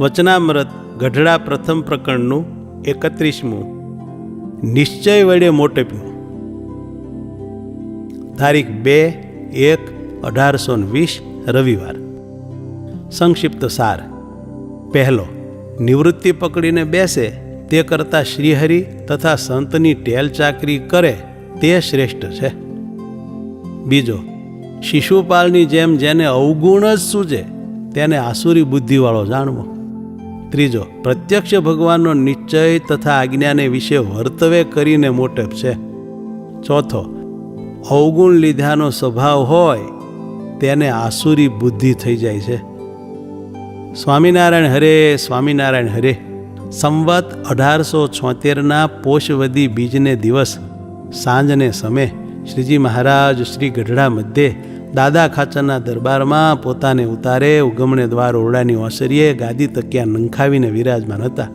વચનામૃત ગઢડા પ્રથમ પ્રકરણનું 31મું નિશ્ચય વડે મોટપનું. તારીખ 2/1/1820 રવિવાર. સંક્ષિપ્ત સાર. પહેલો, નિવૃત્તિ પકડીને બેસે તે કરતાં શ્રીહરિ તથા સંતની ટેલ ચાકરી કરે તે શ્રેષ્ઠ છે. બીજો, શિશુપાલની જેમ જેને અવગુણ જ સૂજે તેને આસુરી બુદ્ધિવાળો જાણવો. ત્રીજો, પ્રત્યક્ષ ભગવાનનો નિશ્ચય તથા આજ્ઞાને વિશે વર્તવે કરીને મોટપ છે. ચોથો, અવગુણ લીધાનો સ્વભાવ હોય તેને આસુરી બુદ્ધિ થઈ જાય છે. સ્વામિનારાયણ હરે, સ્વામિનારાયણ હરે. સંવત 1876ના પોષવદી બીજને દિવસ સાંજને સમય શ્રીજી મહારાજ શ્રી ગઢડા મધ્યે દાદા ખાચરના દરબારમાં પોતાને ઉતારે ઉગમણે દ્વાર ઓરડાની ઓસરીએ ગાદી તકિયા નંખાવીને વિરાજમાન હતા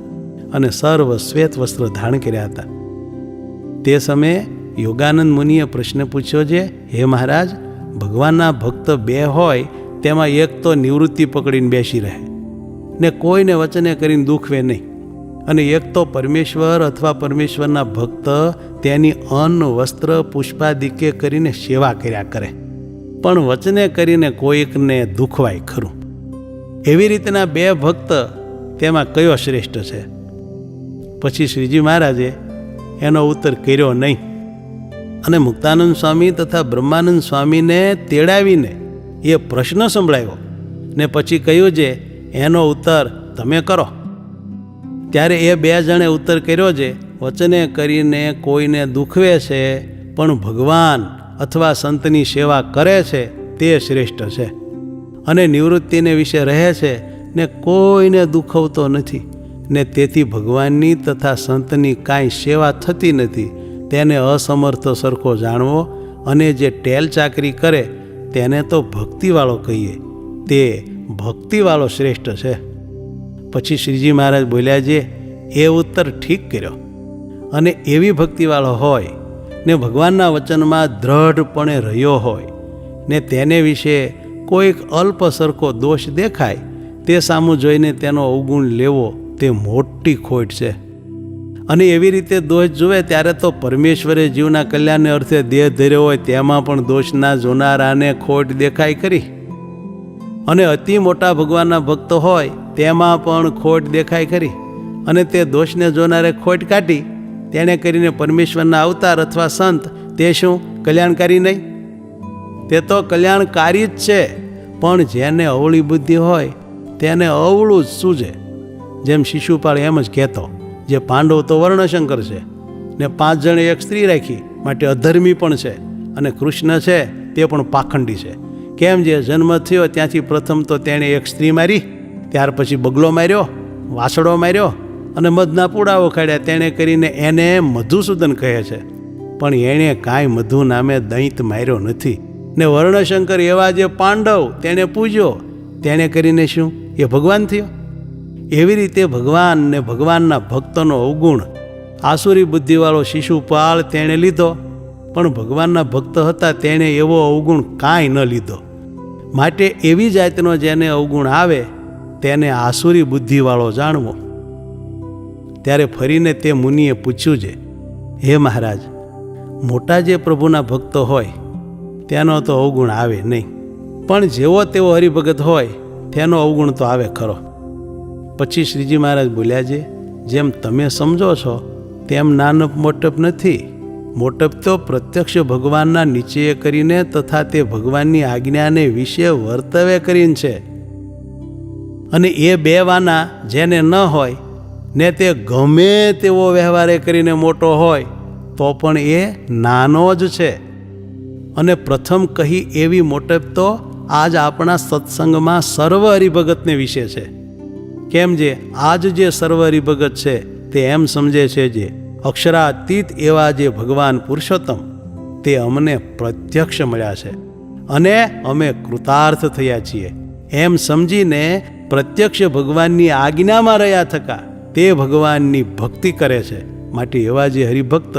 અને સર્વ શ્વેત વસ્ત્ર ધારણ કર્યા હતા. તે સમયે યોગાનંદ મુનિએ પ્રશ્ન પૂછ્યો છે, હે મહારાજ, ભગવાનના ભક્ત બે હોય તેમાં એક તો નિવૃત્તિ પકડીને બેસી રહે ને કોઈને વચને કરીને દુખવે નહીં, અને એક તો પરમેશ્વર અથવા પરમેશ્વરના ભક્ત તેની અન્ન વસ્ત્ર પુષ્પાદિકે કરીને સેવા કર્યા કરે પણ વચને કરીને કોઈકને દુખવાય ખરું. એવી રીતના બે ભક્ત તેમાં કયો શ્રેષ્ઠ છે? પછી શ્રીજી મહારાજે એનો ઉત્તર કર્યો નહીં અને મુક્તાનંદ સ્વામી તથા બ્રહ્માનંદ સ્વામીને તેડાવીને એ પ્રશ્ન સંભળાવ્યો ને પછી કહ્યું છે એનો ઉત્તર તમે કરો. ત્યારે એ બે જણે ઉત્તર કર્યો છે, વચને કરીને કોઈને દુખવે છે પણ ભગવાન અથવા સંતની સેવા કરે છે તે શ્રેષ્ઠ છે, અને નિવૃત્તિને વિશે રહે છે ને કોઈને દુખવતો નથી ને તેથી ભગવાનની તથા સંતની કાંઈ સેવા થતી નથી તેને અસમર્થ સરખો જાણવો, અને જે ટેલ ચાકરી કરે તેને તો ભક્તિવાળો કહીએ, તે ભક્તિવાળો શ્રેષ્ઠ છે. પછી શ્રીજી મહારાજ બોલ્યા છે, એ ઉત્તર ઠીક કર્યો, અને એવી ભક્તિવાળો હોય ને ભગવાનના વચનમાં દ્રઢપણે રહ્યો હોય ને તેને વિશે કોઈક અલ્પ સરખો દોષ દેખાય તે સામું જોઈને તેનો અવગુણ લેવો તે મોટી ખોટ છે. અને એવી રીતે દોષ જુએ ત્યારે તો પરમેશ્વરે જીવના કલ્યાણને અર્થે દેહ ધર્યો હોય તેમાં પણ દોષના જોનારાને ખોટ દેખાય કરી, અને અતિ મોટા ભગવાનના ભક્ત હોય તેમાં પણ ખોટ દેખાય કરી, અને તે દોષને જોનારે ખોટ કાઢી તેણે કરીને પરમેશ્વરના અવતાર અથવા સંત તે શું કલ્યાણકારી નહીં? તે તો કલ્યાણકારી જ છે, પણ જેને અવળી બુદ્ધિ હોય તેને અવળું જ સૂજે. જેમ શિશુપાળ એમ જ કહેતો, જે પાંડવ તો વર્ણશંકર છે ને 5 જણે એક સ્ત્રી રાખી માટે અધર્મી પણ છે, અને કૃષ્ણ છે તે પણ પાખંડી છે. કેમ? જે જન્મ થયો ત્યાંથી પ્રથમ તો તેણે એક સ્ત્રી મારી, ત્યાર પછી બગલો માર્યો, વાસડો માર્યો અને મધના પૂડાઓ ખાડ્યા, તેણે કરીને એને મધુસૂદન કહે છે, પણ એણે કાંઈ મધુ નામે દૈંત માર્યો નથી. ને વર્ણશંકર એવા જે પાંડવ તેણે પૂજ્યો, તેણે કરીને શું એ ભગવાન થયો? એવી રીતે ભગવાન ને ભગવાનના ભક્તોનો અવગુણ આસુરી બુદ્ધિવાળો શિશુપાલ તેણે લીધો, પણ ભગવાનના ભક્ત હતા તેણે એવો અવગુણ કાંઈ ન લીધો. માટે એવી જાતનો જેને અવગુણ આવે તેને આસુરી બુદ્ધિવાળો જાણવો. ત્યારે ફરીને તે મુનિએ પૂછ્યું છે, હે મહારાજ, મોટા જે પ્રભુના ભક્તો હોય તેનો તો અવગુણ આવે નહીં, પણ જેવો તેવો હરિભગત હોય તેનો અવગુણ તો આવે ખરો. પછી શ્રીજી મહારાજ બોલ્યા છે, જેમ તમે સમજો છો તેમ નાનપ મોટપ નથી. મોટપ તો પ્રત્યક્ષ ભગવાનના નિશ્ચય કરીને તથા તે ભગવાનની આજ્ઞાને વિશે વર્તવે કરીને છે, અને એ બે વાના જેને ન હોય ને તે ગમે તેવો વ્યવહારે કરીને મોટો હોય તો પણ એ નાનો જ છે. અને પ્રથમ કહી એવી મોટપ તો આજ આપણા સત્સંગમાં સર્વ હરિભગતને વિશે છે. કેમ? જે આજ જે સર્વ હરિભગત છે તે એમ સમજે છે જે અક્ષરાતીત એવા જે ભગવાન પુરુષોત્તમ તે અમને પ્રત્યક્ષ મળ્યા છે અને અમે કૃતાર્થ થયા છીએ એમ સમજીને પ્રત્યક્ષ ભગવાનની આજ્ઞામાં રહ્યા થકા તે ભગવાનની ભક્તિ કરે છે. માટે એવા જે હરિભક્ત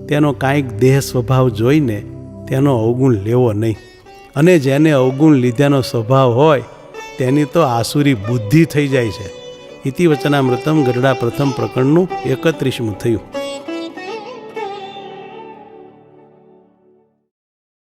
તેનો કાંઈક દેહ સ્વભાવ જોઈને તેનો અવગુણ લેવો નહીં, અને જેને અવગુણ લીધાનો સ્વભાવ હોય તેની તો આસુરી બુદ્ધિ થઈ જાય છે. ઇતિવચનામૃતમ ગરડા પ્રથમ પ્રકરણનું 31મું થયું.